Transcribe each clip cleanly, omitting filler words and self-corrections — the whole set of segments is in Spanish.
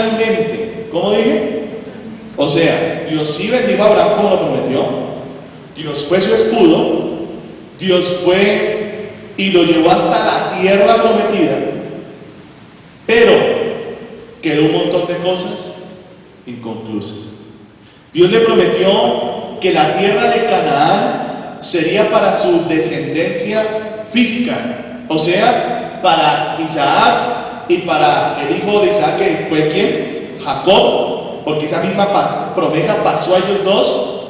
finalmente, ¿cómo dije? O sea, Dios sí bendijo a Abraham como lo prometió, Dios fue su escudo, Dios fue y lo llevó hasta la tierra prometida, pero quedó un montón de cosas inconclusas. Dios le prometió que la tierra de Canaán sería para su descendencia física, o sea, para Isaac y para el hijo de Isaac, que fue ¿quién? Jacob, porque esa misma promesa pasó a ellos dos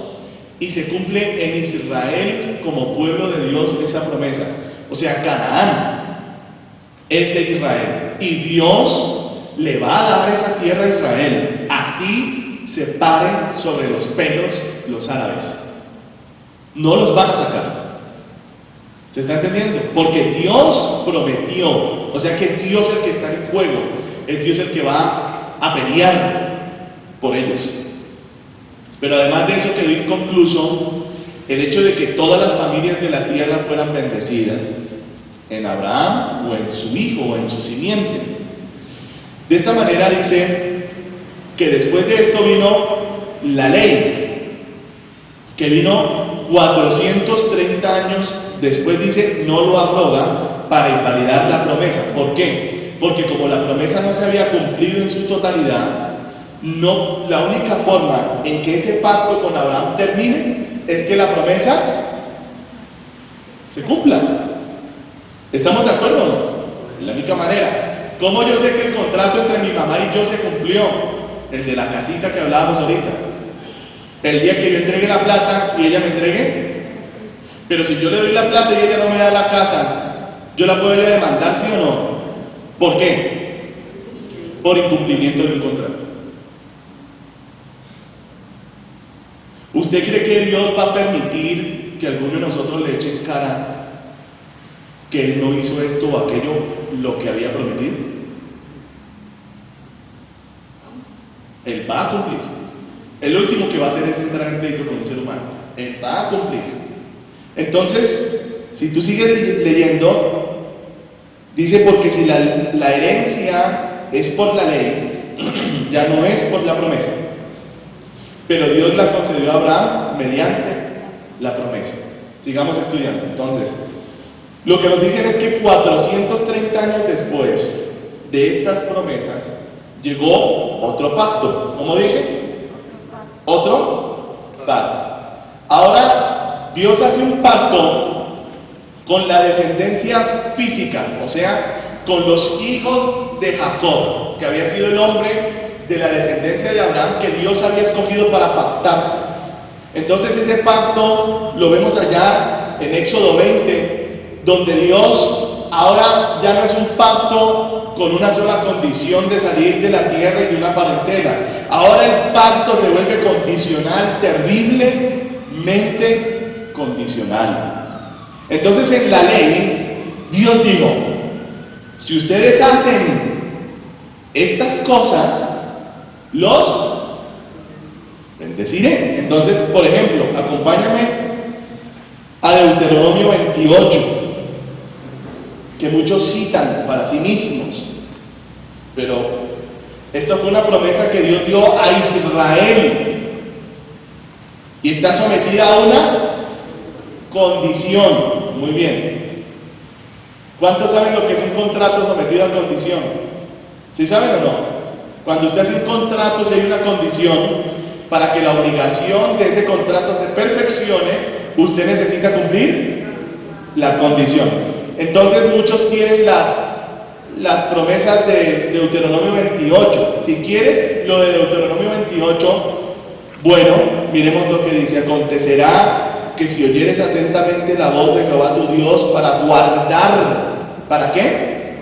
y se cumple en Israel como pueblo de Dios esa promesa. O sea, Canaán es de Israel y Dios le va a dar esa tierra a Israel. Así se paren sobre los pelos los árabes. No los van a sacar. ¿Se está entendiendo? Porque Dios prometió. O sea que Dios es el que está en juego. Es Dios el que va a pelear por ellos. Pero además de eso quedó inconcluso el hecho de que todas las familias de la tierra fueran bendecidas en Abraham o en su hijo o en su simiente. De esta manera dice que después de esto vino la ley, que vino 430 años después, dice, no lo abroga para invalidar la promesa. ¿Por qué? Porque como la promesa no se había cumplido en su totalidad, no, la única forma en que ese pacto con Abraham termine es que la promesa se cumpla. ¿Estamos de acuerdo o no? Es la única manera. ¿Cómo yo sé que el contrato entre mi mamá y yo se cumplió? El de la casita que hablábamos ahorita. El día que yo entregue la plata y ella me entregue. Pero si yo le doy la plata y ella no me da la casa, ¿yo la puedo ir a demandar, sí o no? ¿Por qué? Por incumplimiento de un contrato. ¿Usted cree que Dios va a permitir que alguno de nosotros le eche en cara que Él no hizo esto o aquello, lo que había prometido? Él va a cumplir. El último que va a hacer es entrar en pleito con un ser humano. Él va a cumplir. Entonces, si tú sigues leyendo, dice, porque si la herencia es por la ley, ya no es por la promesa. Pero Dios la concedió a Abraham mediante la promesa. Sigamos estudiando. Entonces, lo que nos dicen es que 430 años después de estas promesas, llegó otro pacto. ¿Cómo dije? Otro pacto. Ahora, Dios hace un pacto con la descendencia física, o sea, con los hijos de Jacob, que había sido el hombre de la descendencia de Abraham que Dios había escogido para pactarse. Entonces ese pacto lo vemos allá en Éxodo 20, donde Dios ahora ya no es un pacto con una sola condición de salir de la tierra y de una parentela. Ahora el pacto se vuelve condicional, terriblemente condicional. Entonces en la ley, Dios dijo, si ustedes hacen estas cosas, los bendeciré. Entonces, por ejemplo, acompáñame a Deuteronomio 28, que muchos citan para sí mismos, pero esta fue una promesa que Dios dio a Israel y está sometida a una condición. Muy bien. ¿Cuántos saben lo que es un contrato sometido a condición? ¿Sí saben o no? Cuando usted hace un contrato, si hay una condición, para que la obligación de ese contrato se perfeccione, usted necesita cumplir la condición. Entonces muchos quieren las promesas de Deuteronomio 28. Si quieres lo de Deuteronomio 28, bueno, miremos lo que dice. Acontecerá que si oyeres atentamente la voz de Jehová tu Dios para guardar, ¿para qué?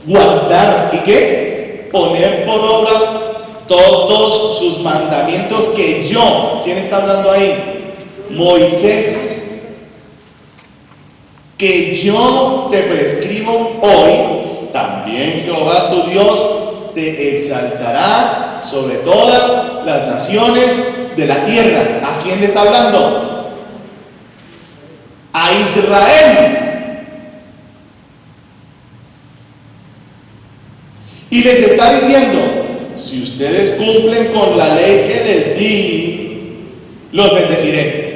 Guardar, ¿y qué? Poner por obra todos sus mandamientos que yo, ¿quién está hablando ahí? Moisés, que yo te prescribo hoy, también Jehová tu Dios te exaltará sobre todas las naciones de la tierra. ¿A quién le está hablando? A Israel. Y les está diciendo, si ustedes cumplen con la ley que les di, los bendeciré.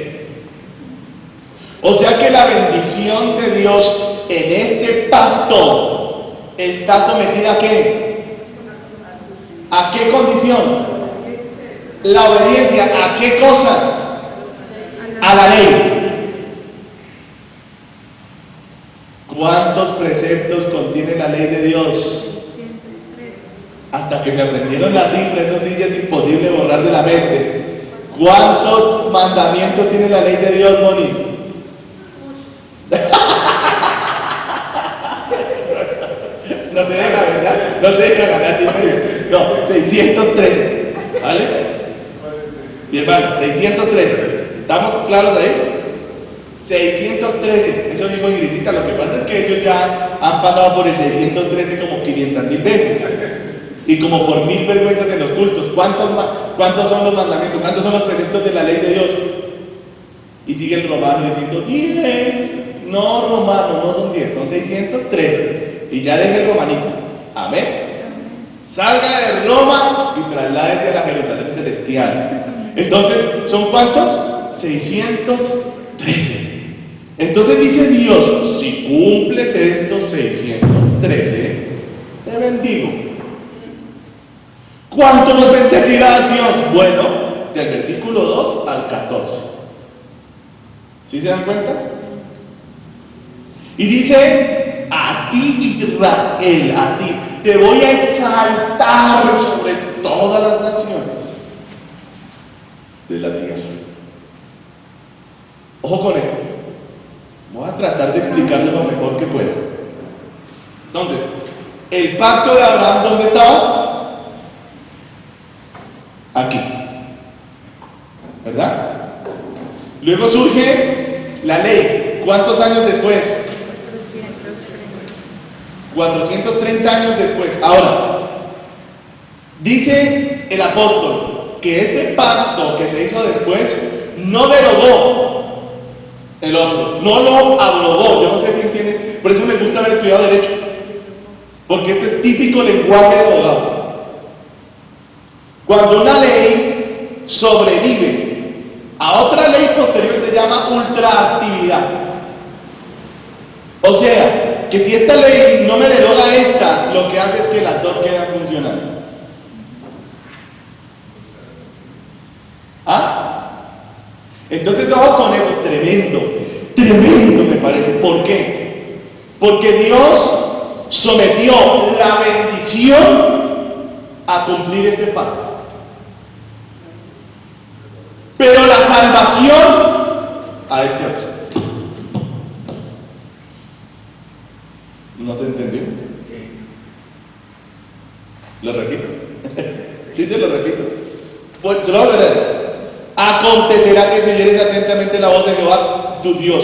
O sea que la bendición de Dios en este pacto está sometida ¿a qué? ¿A qué condición? La obediencia, ¿a qué cosa? A la ley. ¿Cuántos preceptos contiene la ley de Dios? Hasta que se aprendieron la cifra, eso sí ya es imposible borrar de la mente. ¿Cuántos mandamientos tiene la ley de Dios, Moni? No se deja, ¿verdad? No se deja ganar dinero. No, 613, ¿vale? Bien, hermano, 613. ¿Estamos claros ahí? 613, eso dijo Grisita. Lo que pasa es que ellos ya han pasado por el 613 como 500,000 veces. Y como por 1000 vergüenzas en los cultos. ¿Cuántos son los mandamientos? ¿Cuántos son los preceptos de la ley de Dios? Y sigue el romano diciendo 10. No, romano, no son 10, son 613. Y ya deje el romanito. Amén. Salga de Roma y trasládese a la Jerusalén celestial. Entonces, ¿son cuántos? 613. Entonces dice Dios, si cumples estos 613, te bendigo. ¿Cuánto nos bendecirá Dios? Bueno, del versículo 2 al 14. ¿Sí se dan cuenta? Y dice, a ti Israel, a ti, te voy a exaltar sobre todas las naciones de la tierra. Ojo con esto. Voy a tratar de explicarlo lo mejor que pueda. Entonces, el pacto de Abraham, ¿dónde estaba? Aquí. ¿Verdad? Luego surge la ley. ¿Cuántos años después? 430 años después. Ahora, dice el apóstol que este pacto que se hizo después no derogó el otro, no lo abrogó. Yo no sé si entienden, por eso me gusta haber estudiado Derecho, porque este es típico lenguaje de abogados. Cuando una ley sobrevive a otra ley posterior se llama ultraactividad. O sea, que si esta ley no me deroga esta, lo que hace es que las dos quedan funcionando. ¿Ah? Entonces, ojo con eso, tremendo me parece. ¿Por qué? Porque Dios sometió la bendición a cumplir este pacto. Pero la salvación a este otro. ¿No se entendió? Lo repito. Sí, se lo repito. Pues, acontecerá que si oyeres atentamente la voz de Jehová, tu Dios,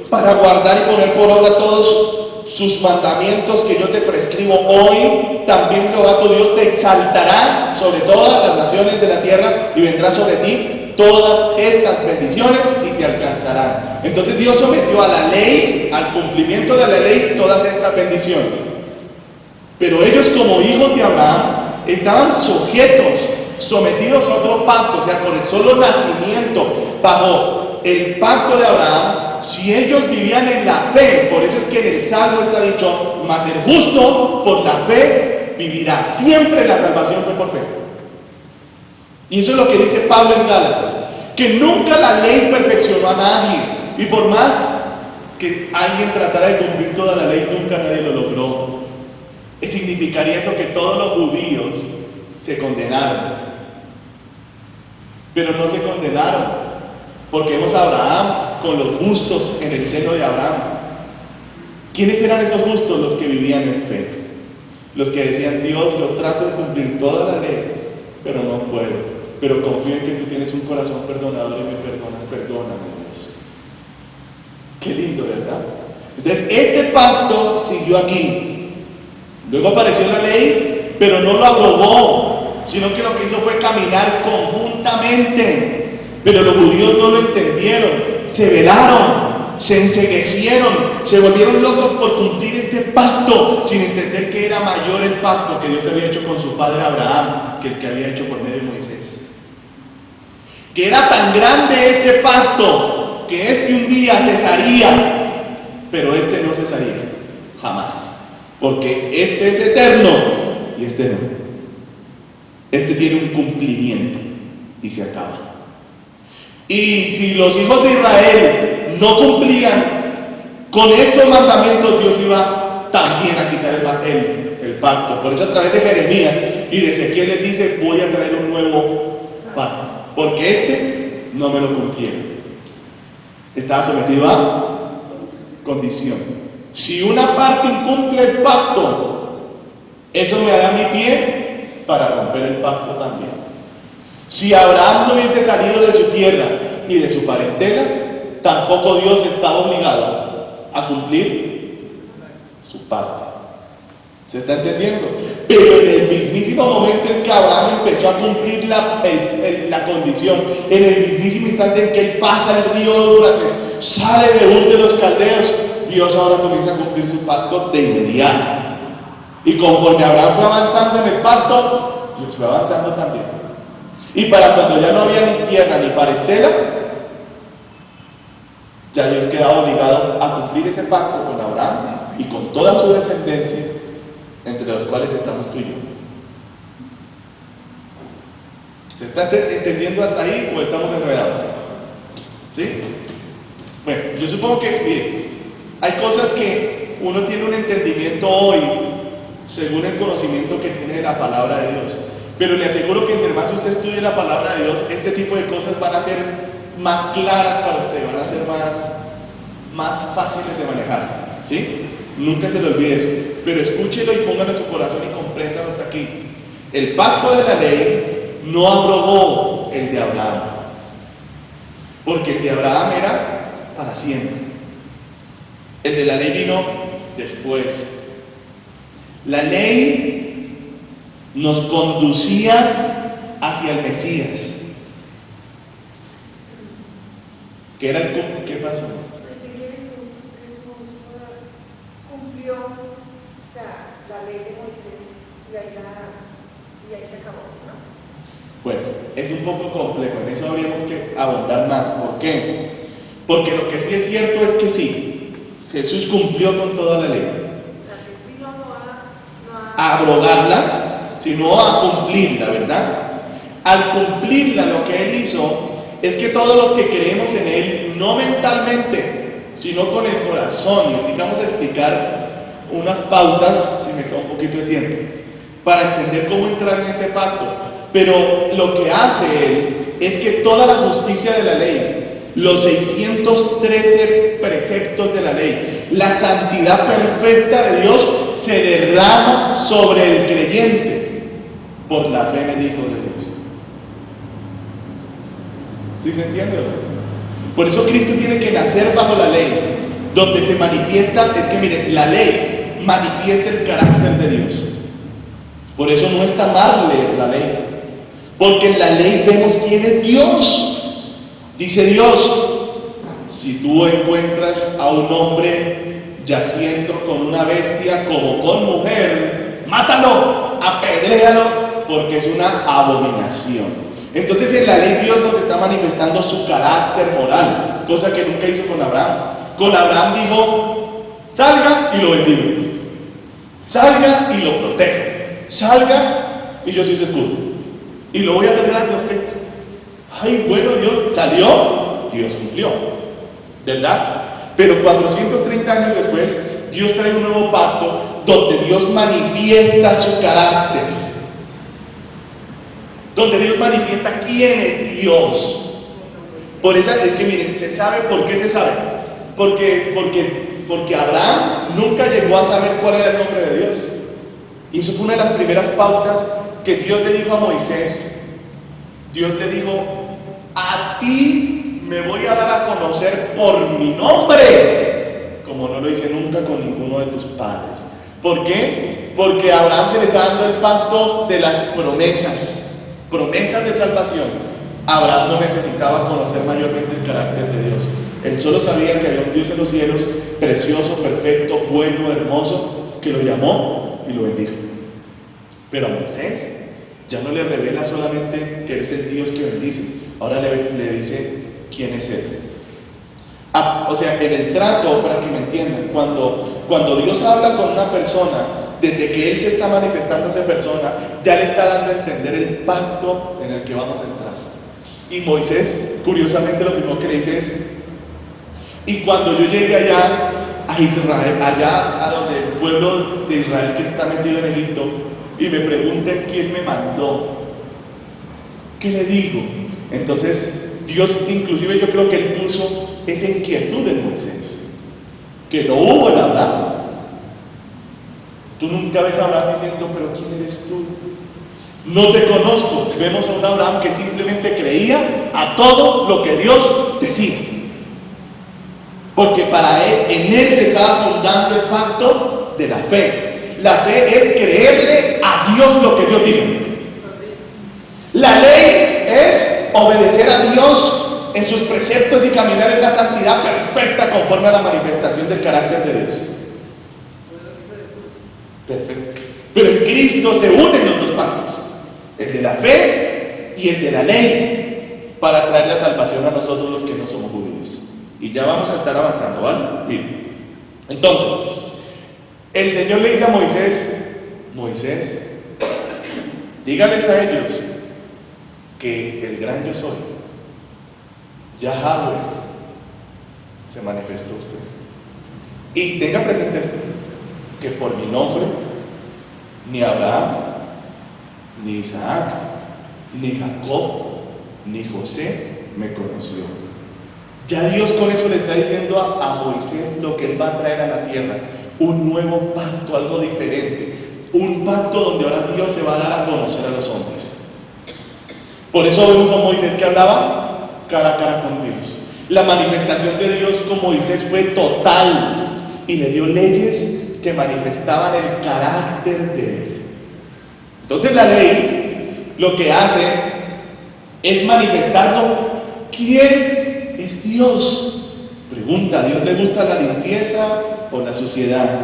para guardar y poner por obra todos sus mandamientos que yo te prescribo hoy, también Jehová tu Dios te exaltará sobre todas las naciones de la tierra y vendrá sobre ti todas estas bendiciones y te alcanzarán. Entonces Dios sometió a la ley, al cumplimiento de la ley, todas estas bendiciones. Pero ellos, como hijos de Abraham, estaban sometidos a otro pacto. O sea, por el solo nacimiento bajo el pacto de Abraham, si ellos vivían en la fe, por eso es que en el Salmo está dicho, mas el justo por la fe vivirá. Siempre la salvación fue por fe. Y eso es lo que dice Pablo en Gálatas, que nunca la ley perfeccionó a nadie, y por más que alguien tratara de cumplir toda la ley, nunca nadie lo logró. Significaría eso que todos los judíos se condenaron, pero no se condenaron, porque vemos a Abraham con los justos en el seno de Abraham. ¿Quiénes eran esos justos? Los que vivían en fe, los que decían, Dios, yo trato de cumplir toda la ley, pero no puedo. Pero confío en que tú tienes un corazón perdonador y me perdonas, perdóname, Dios. Qué lindo, ¿verdad? Entonces, este pacto siguió aquí. Luego apareció la ley, pero no lo abrogó, sino que lo que hizo fue caminar conjuntamente. Pero los judíos no lo entendieron, se velaron, se enceguecieron, se volvieron locos por cumplir este pacto, sin entender que era mayor el pacto que Dios había hecho con su padre Abraham que el que había hecho por medio de Moisés. Que era tan grande este pacto que este un día cesaría, pero este no cesaría, jamás, porque este es eterno y este no. Este tiene un cumplimiento y se acaba. Y si los hijos de Israel no cumplían con estos mandamientos, Dios iba también a quitar el pacto. Por eso a través de Jeremías y de Ezequiel les dice: voy a traer un nuevo pacto, porque este no me lo cumplieron. Estaba sometido a condición. Si una parte incumple el pacto, eso me dará mi pie para romper el pacto también. Si Abraham no hubiese salido de su tierra y de su parentela, tampoco Dios estaba obligado a cumplir su parte. ¿Se está entendiendo? Pero en el mismísimo momento en que Abraham empezó a cumplir la condición, en el mismísimo instante en que él pasa el río Éufrates, sale de Ur de los Caldeos, Dios ahora comienza a cumplir su pacto de inmediato. Y conforme Abraham fue avanzando en el pacto, Dios fue avanzando también. Y para cuando ya no había ni tierra ni parentela, ya Dios quedaba obligado a cumplir ese pacto con Abraham y con toda su descendencia, entre los cuales estamos tú y yo. ¿Se está entendiendo hasta ahí o estamos enredados? ¿Sí? Bueno, yo supongo que, mire, hay cosas que uno tiene un entendimiento hoy según el conocimiento que tiene de la palabra de Dios. Pero le aseguro que entre más usted estudie la palabra de Dios, este tipo de cosas van a ser más claras para usted, van a ser más fáciles de manejar. ¿Sí? Nunca se le olvide eso. Pero escúchelo y póngalo en su corazón y compréndalo hasta aquí. El pacto de la ley no abrogó el de Abraham, porque el de Abraham era para siempre. El de la ley vino después. La ley nos conducía hacia el Mesías. ¿Qué era el qué pasó? Jesús cumplió la ley de Moisés y ahí se acabó, ¿no? Bueno, es un poco complejo, en eso habríamos que abundar más. ¿Por qué? Porque lo que sí es cierto es que sí, Jesús cumplió con toda la ley. A abrogarla, sino a cumplirla, ¿verdad? Al cumplirla, lo que Él hizo es que todos los que creemos en Él, no mentalmente, sino con el corazón, y vamos a explicar unas pautas, si me queda un poquito de tiempo, para entender cómo entrar en este pacto. Pero lo que hace Él es que toda la justicia de la ley, los 613 preceptos de la ley, la santidad perfecta de Dios se derrama sobre el creyente por la fe en el Hijo de Dios. ¿Sí se entiende? Por eso Cristo tiene que nacer bajo la ley, donde se manifiesta, es que miren, la ley manifiesta el carácter de Dios. Por eso no está mal leer la ley, porque en la ley vemos quién es Dios. Dice Dios: si tú encuentras a un hombre yaciendo con una bestia como con mujer, mátalo, apedréalo, porque es una abominación. Entonces en la ley Dios nos está manifestando su carácter moral, cosa que nunca hizo con Abraham. Con Abraham dijo: salga y lo bendigo, salga y lo protejo, salga y yo soy su escudo, y lo voy a hacer grande a usted. Ay, bueno, Dios salió, Dios cumplió, ¿verdad? Pero 430 años después, Dios trae un nuevo pacto donde Dios manifiesta su carácter, donde Dios manifiesta quién es Dios. Por eso es que miren, se sabe por qué se sabe. Porque Abraham nunca llegó a saber cuál era el nombre de Dios. Y eso fue una de las primeras pautas que Dios le dijo a Moisés. Dios le dijo: a ti me voy a dar a conocer por mi nombre, como no lo hice nunca con ninguno de tus padres. ¿Por qué? Porque a Abraham se le está dando el pacto de las promesas de salvación. Abraham no necesitaba conocer mayormente el carácter de Dios. Él solo sabía que había un Dios en los cielos, precioso, perfecto, bueno, hermoso, que lo llamó y lo bendijo. Pero a Moisés ya no le revela solamente que Él es el Dios que bendice, ahora le dice quién es Él. O sea, en el trato, para que me entiendan, cuando Dios habla con una persona, desde que Él se está manifestando a esa persona, ya le está dando a entender el pacto en el que vamos a entrar. Y Moisés, curiosamente, lo primero que le dice es: y cuando yo llegue allá a Israel, allá a donde el pueblo de Israel que está metido en Egipto, y me pregunten quién me mandó, ¿qué le digo? Entonces Dios, inclusive yo creo que Él puso esa inquietud en Moisés, que no hubo en Abraham. Tú nunca ves a Abraham diciendo: pero ¿quién eres tú? No te conozco. Vemos a un Abraham que simplemente creía a todo lo que Dios decía, porque para él, en él se estaba fundando el pacto de la fe. La fe es creerle a Dios lo que Dios dice. La ley es obedecer a Dios en sus preceptos y caminar en la santidad perfecta conforme a la manifestación del carácter de Dios. Perfecto. Pero en Cristo se unen los dos pactos, el de la fe y el de la ley, para traer la salvación a nosotros los que no somos judíos. Y ya vamos a estar avanzando, ¿vale? Bien. Entonces, el Señor le dice a Moisés, dígales a ellos que el gran yo soy, Yahweh, se manifestó a usted. Y tenga presente esto, que por mi nombre, ni Abraham, ni Isaac, ni Jacob, ni José me conoció. Ya Dios con eso le está diciendo a Moisés lo que Él va a traer a la tierra, un nuevo pacto, algo diferente, un pacto donde ahora Dios se va a dar a conocer a los hombres. Por eso vemos a Moisés que hablaba cara a cara con Dios. La manifestación de Dios con Moisés fue total y le dio leyes que manifestaban el carácter de Él. Entonces la ley lo que hace es manifestarnos quién es Dios. Pregunta: ¿a Dios le gusta la limpieza o la suciedad?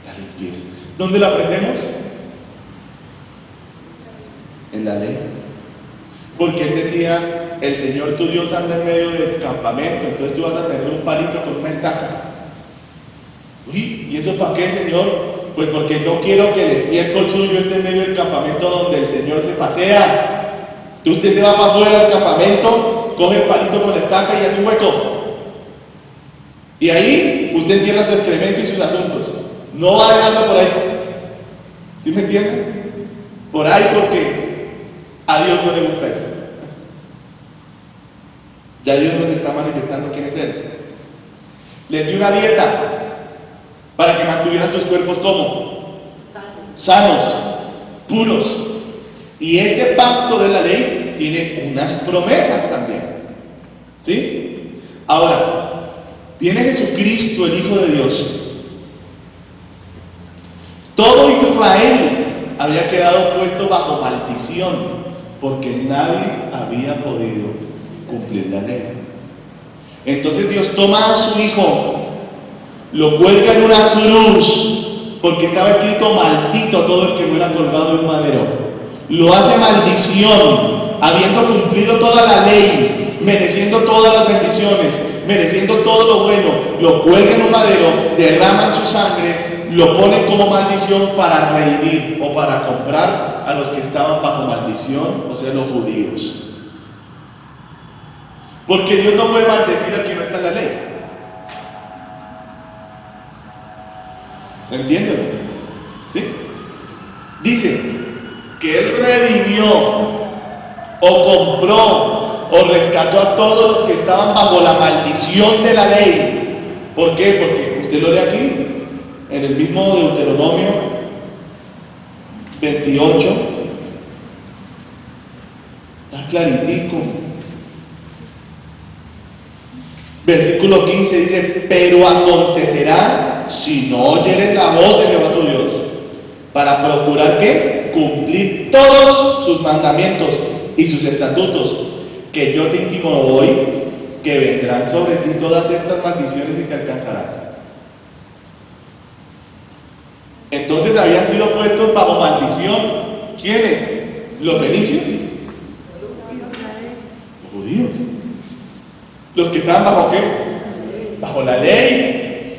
La limpieza. ¿Dónde la aprendemos? En la ley. Porque Él decía: el Señor tu Dios anda en medio del campamento, entonces tú vas a tener un palito con una estaca. Uy, ¿y eso para qué, Señor? Pues porque no quiero que el estiércol suyo esté en medio del campamento donde el Señor se pasea. Usted se va para afuera del campamento, coge el palito con la estaca y hace un hueco. Y ahí usted entierra su excremento y sus asuntos. No va dejando por ahí. ¿Sí me entienden? Por ahí, porque a Dios no le gusta eso. Ya Dios nos está manifestando quién es Él. Les dio una dieta para que mantuvieran sus cuerpos como sanos, puros. Y este pacto de la ley tiene unas promesas también. ¿Sí? Ahora, viene Jesucristo, el Hijo de Dios. Todo Israel había quedado puesto bajo maldición porque nadie había podido cumplir la ley. Entonces Dios toma a su Hijo, lo cuelga en una cruz, porque estaba escrito: maldito todo el que muera colgado en un madero. Lo hace maldición, habiendo cumplido toda la ley, mereciendo todas las bendiciones, mereciendo todo lo bueno. Lo cuelga en un madero, derraman su sangre, lo ponen como maldición para redimir o para comprar a los que estaban bajo maldición, o sea, los judíos. Porque Dios no puede maldecir al que no está en la ley. ¿Entienden? ¿Sí? Dice que Él redimió o compró o rescató a todos los que estaban bajo la maldición de la ley. ¿Por qué? Porque usted lo lee aquí, en el mismo Deuteronomio 28, está claritico. Versículo 15 dice: pero acontecerá, si no oyeres la voz de Jehová tu Dios, para procurar que cumplir todos sus mandamientos y sus estatutos, que yo te intimo hoy, que vendrán sobre ti todas estas maldiciones y te alcanzarán. Entonces habían sido puestos bajo maldición. ¿Quiénes? ¿Los fenicios? Los judíos. ¿Los que estaban bajo qué? Bajo la ley.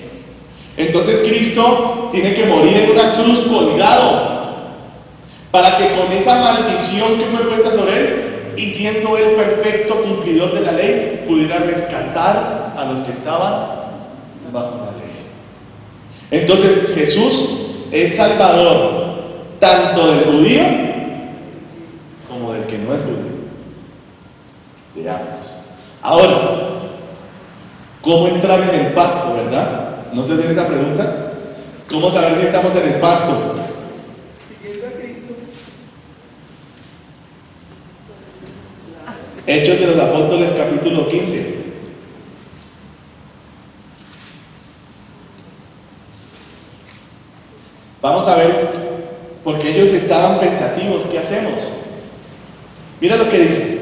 Entonces Cristo tiene que morir en una cruz colgado para que con esa maldición que fue puesta sobre él, y siendo él perfecto cumplidor de la ley, pudiera rescatar a los que estaban bajo la ley. Entonces Jesús es salvador tanto del judío como del que no es judío, de ambos. Ahora, ¿cómo entrar en el pacto, verdad? ¿No se hacen esa pregunta? ¿Cómo saber si estamos en el pacto? Hechos de los Apóstoles, capítulo 15. Vamos a ver, porque ellos estaban pensativos, ¿qué hacemos? Mira lo que dice.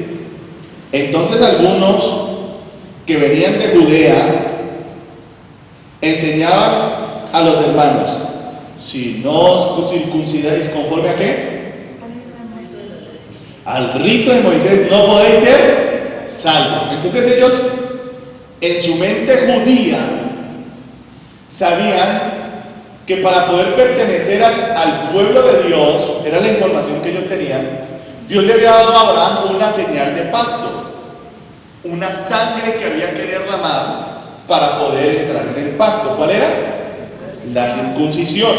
Entonces algunos que venían de Judea enseñaban a los hermanos: si no os circuncidáis conforme a qué, al rito de Moisés, no podéis ser salvos. Entonces ellos, en su mente judía, sabían que para poder pertenecer al pueblo de Dios, era la información que ellos tenían, Dios le había dado a Abraham una señal de pacto, una sangre que había que derramar para poder entrar en el pacto. ¿Cuál era? La circuncisión.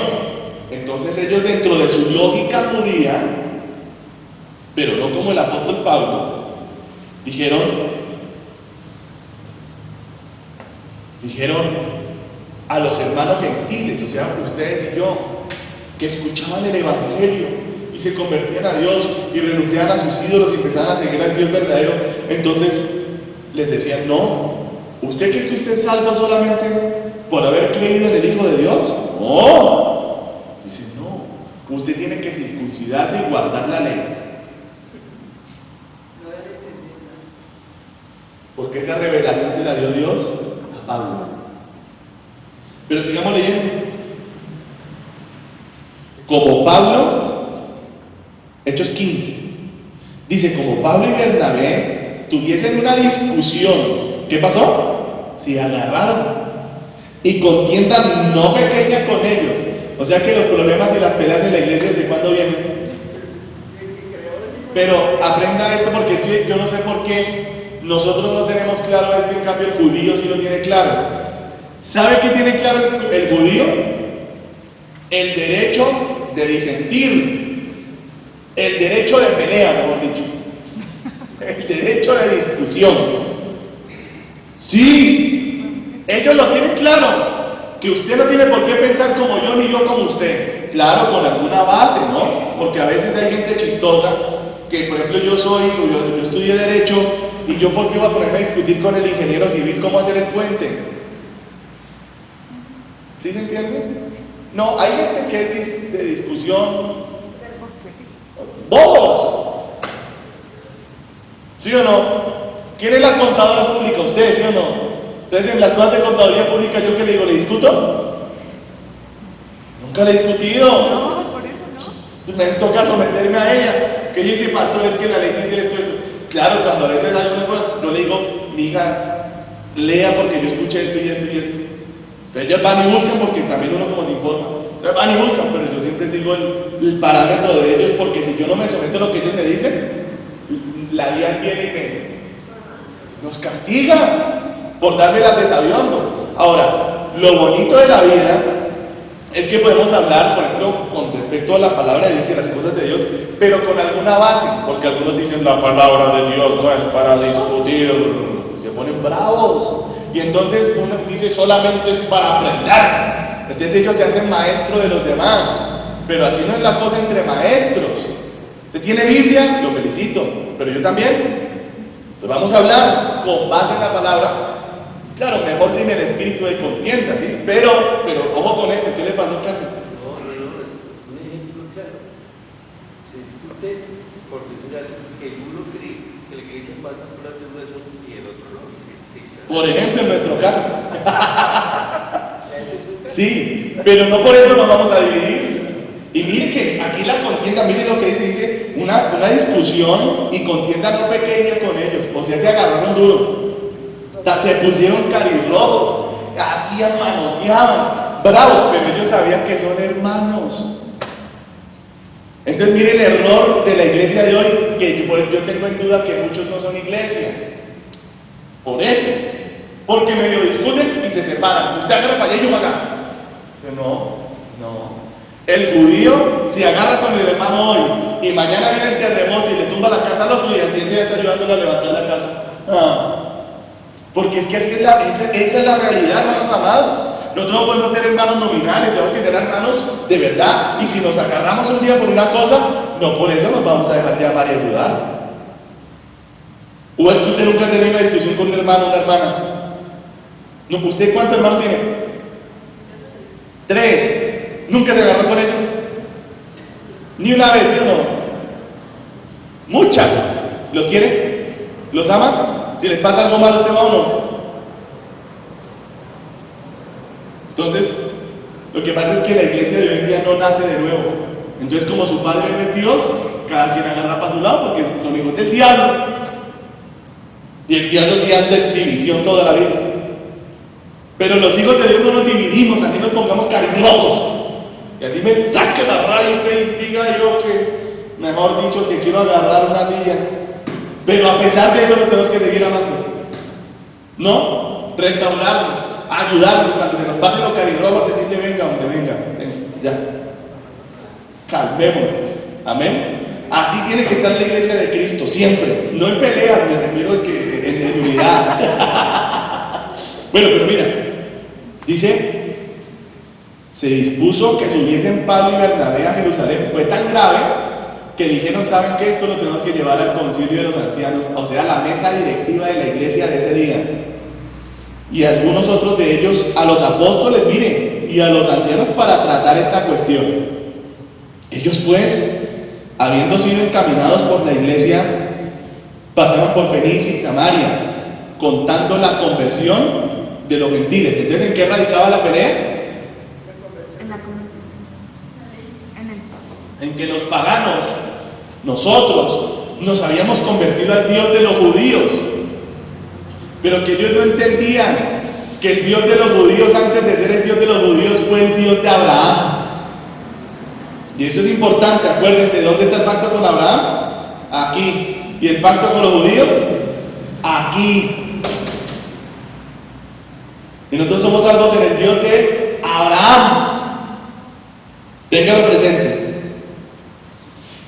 Entonces ellos, dentro de su lógica judía, pero no como el apóstol Pablo, dijeron a los hermanos gentiles, o sea, ustedes y yo, que escuchaban el evangelio y se convertían a Dios y renunciaban a sus ídolos y empezaban a seguir al Dios verdadero, entonces les decían: no, ¿usted cree que usted es salvo solamente por haber creído en el Hijo de Dios? No, dice: no, usted tiene que circuncidarse y guardar la ley. Porque esa revelación se la dio Dios a Pablo. Pero sigamos leyendo. Como Pablo, Hechos 15, dice: como Pablo y Bernabé tuviesen una discusión, ¿qué pasó? Se agarraron, y contienda no pequeña con ellos. O sea que los problemas y las peleas en la iglesia, ¿de cuándo vienen? Pero aprenda esto, porque es que yo no sé por qué nosotros no tenemos claro esto, en cambio el judío sí lo tiene claro. ¿Sabe qué tiene claro el judío? El derecho de disentir, el derecho de pelea, mejor dicho, el derecho de discusión. Sí, ellos lo tienen claro, que usted no tiene por qué pensar como yo ni yo como usted. Claro, con alguna base, ¿no? Porque a veces hay gente chistosa, que por ejemplo yo estudié Derecho, y yo por qué iba a ponerme a discutir con el ingeniero civil cómo hacer el puente. ¿Sí se entiende? No, hay gente que es de discusión. ¡Bobos! ¿Sí o no? ¿Quién es la contadora pública? ¿Ustedes, sí o no? Entonces, en las clases de contaduría pública, ¿yo qué le digo? ¿Le discuto? Nunca le he discutido. No, por eso no. Me toca someterme a ella. Que ella dice: pastor, es que la ley dice esto, esto. Claro, cuando a veces hay una cosa, yo le digo: mi hija, lea porque yo escuché esto y esto y esto. Entonces ellos van y buscan, porque también uno como se informa. Entonces van y buscan, pero yo siempre sigo el parámetro de ellos, porque si yo no me someto a lo que ellos me dicen, la guía viene y nos castiga por darme las de sabiondo. Ahora, lo bonito de la vida es que podemos hablar, por ejemplo, con respecto a la palabra de Dios y a las cosas de Dios, pero con alguna base, porque algunos dicen: la palabra de Dios no es para discutir, se ponen bravos. Y entonces uno dice: solamente es para aprender. Entonces ellos se hacen maestros de los demás. Pero así no es la cosa entre maestros. ¿Usted tiene Biblia? Lo felicito. Pero yo también. Entonces vamos a hablar con base en la palabra. Claro, mejor sin el espíritu de contienda, ¿sí? Pero ojo con esto. ¿Qué le pasó, Casi? Un ejemplo claro. Se discute por decir algo, que uno cree que la iglesia pasa por de hueso y el otro no. Por ejemplo, en nuestro caso. Sí, pero no por eso nos vamos a dividir. Y mire que aquí la contienda, mire lo que dice una discusión y contienda no pequeña con ellos, o sea, se agarraron duro, se pusieron carirrojos, hacían, manoteaban, bravos, pero ellos sabían que son hermanos. Entonces mire el error de la iglesia de hoy, que yo tengo en duda que muchos no son iglesia, por eso, porque medio discuten y se separan, usted agarra para allá y yo para acá. No. El judío se agarra con el hermano hoy y mañana viene el terremoto y le tumba la casa al otro y al siguiente día está ayudándolo a levantar la casa. Porque es que esa es la realidad, hermanos amados. Nosotros no podemos ser hermanos nominales, tenemos que ser hermanos de verdad. Y si nos agarramos un día por una cosa, no por eso nos vamos a dejar de amar y ayudar. ¿O es que usted nunca ha tenido una discusión con un hermano o una hermana? No, ¿usted cuántos hermanos tiene? 3. ¿Nunca se agarró con ellos? Ni una vez, ¿sí o no? Muchas. ¿Los quiere? ¿Los ama? Si les pasa algo malo, ¿usted va o no? Entonces, lo que pasa es que la iglesia de hoy en día no nace de nuevo. Entonces, como su padre es Dios, cada quien agarra para su lado porque son hijos del diablo. Y el diablo sí hace división toda la vida. Pero los hijos de Dios no nos dividimos, así nos pongamos cariñosos. Y así me saque la raya y diga yo que, mejor dicho, que quiero agarrar una silla. Pero a pesar de eso nos tenemos que seguir amando. ¿No? Restaurarnos, ayudarnos cuando se nos pasen los carirrojos, decirle venga, donde venga, ya. Calmémonos. Amén. Así tiene que estar la iglesia de Cristo, siempre. No en peleas, me refiero a que en unidad. Bueno, pero mira, dice, se dispuso que subiesen Pablo y Bernabé a Jerusalén. Fue tan grave que dijeron, ¿saben qué? Esto lo tenemos que llevar al concilio de los ancianos, o sea, la mesa directiva de la iglesia de ese día. Y algunos otros de ellos a los apóstoles, miren, y a los ancianos para tratar esta cuestión. Ellos pues, habiendo sido encaminados por la iglesia, pasaron por Fenicia y Samaria, contando la conversión de los gentiles. Entonces, ¿en qué radicaba la pelea? En que los paganos, nosotros, nos habíamos convertido al Dios de los judíos, pero que ellos no entendían que el Dios de los judíos, antes de ser el Dios de los judíos, fue el Dios de Abraham. Y eso es importante, acuérdense, ¿dónde está el pacto con Abraham? Aquí. ¿Y el pacto con los judíos? Aquí. Y nosotros somos salvos en el Dios de Abraham. Téngalo presente.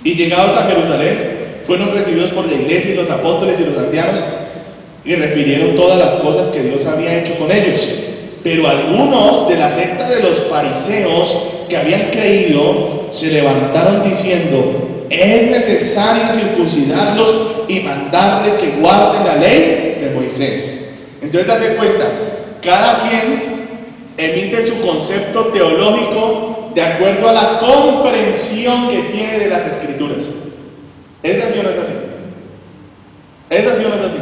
Y llegados a Jerusalén, fueron recibidos por la iglesia y los apóstoles y los ancianos, y refirieron todas las cosas que Dios había hecho con ellos. Pero algunos de la secta de los fariseos que habían creído se levantaron diciendo: es necesario circuncidarlos y mandarles que guarden la ley de Moisés. Entonces, date cuenta, cada quien emite su concepto teológico de acuerdo a la comprensión que tiene de las Escrituras. ¿Es así o no es así? ¿Es así o no es así?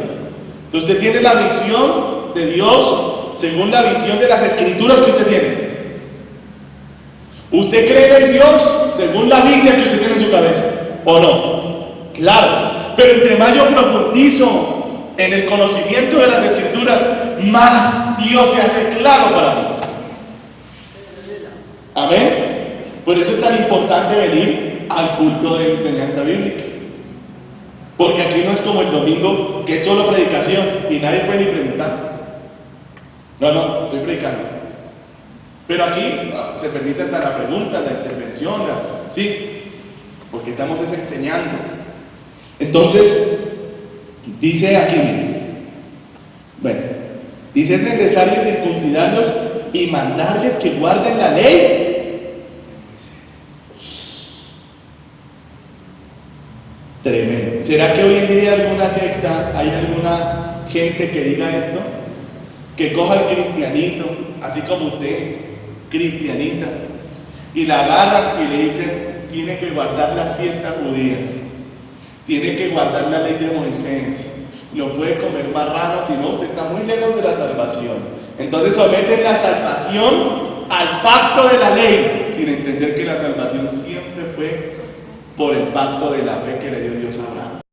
Entonces, usted tiene la visión de Dios según la visión de las Escrituras que usted tiene. ¿Usted cree en Dios según la Biblia que usted tiene en su cabeza? ¿O no? Claro. Pero entre más yo profundizo en el conocimiento de las Escrituras, más Dios se hace claro para mí. Amén. Por eso es tan importante venir al culto de enseñanza bíblica. Porque aquí no es como el domingo, que es solo predicación y nadie puede ni preguntar. No, estoy predicando. Pero aquí se permite hasta la pregunta, la intervención, ¿sí? Porque estamos enseñando. Entonces, dice aquí, bueno, dice: es necesario circuncidarlos y mandarles que guarden la ley. Tremendo. ¿Será que hoy en día hay alguna secta, hay alguna gente que diga esto? Que coja el cristianito, así como usted, cristianita, y la agarran y le dicen: tiene que guardar las fiestas judías. Tiene que guardar la ley de Moisés. No puede comer marrano, si no, usted está muy lejos de la salvación. Entonces someten la salvación al pacto de la ley, sin entender que la salvación siempre fue por el pacto de la fe que le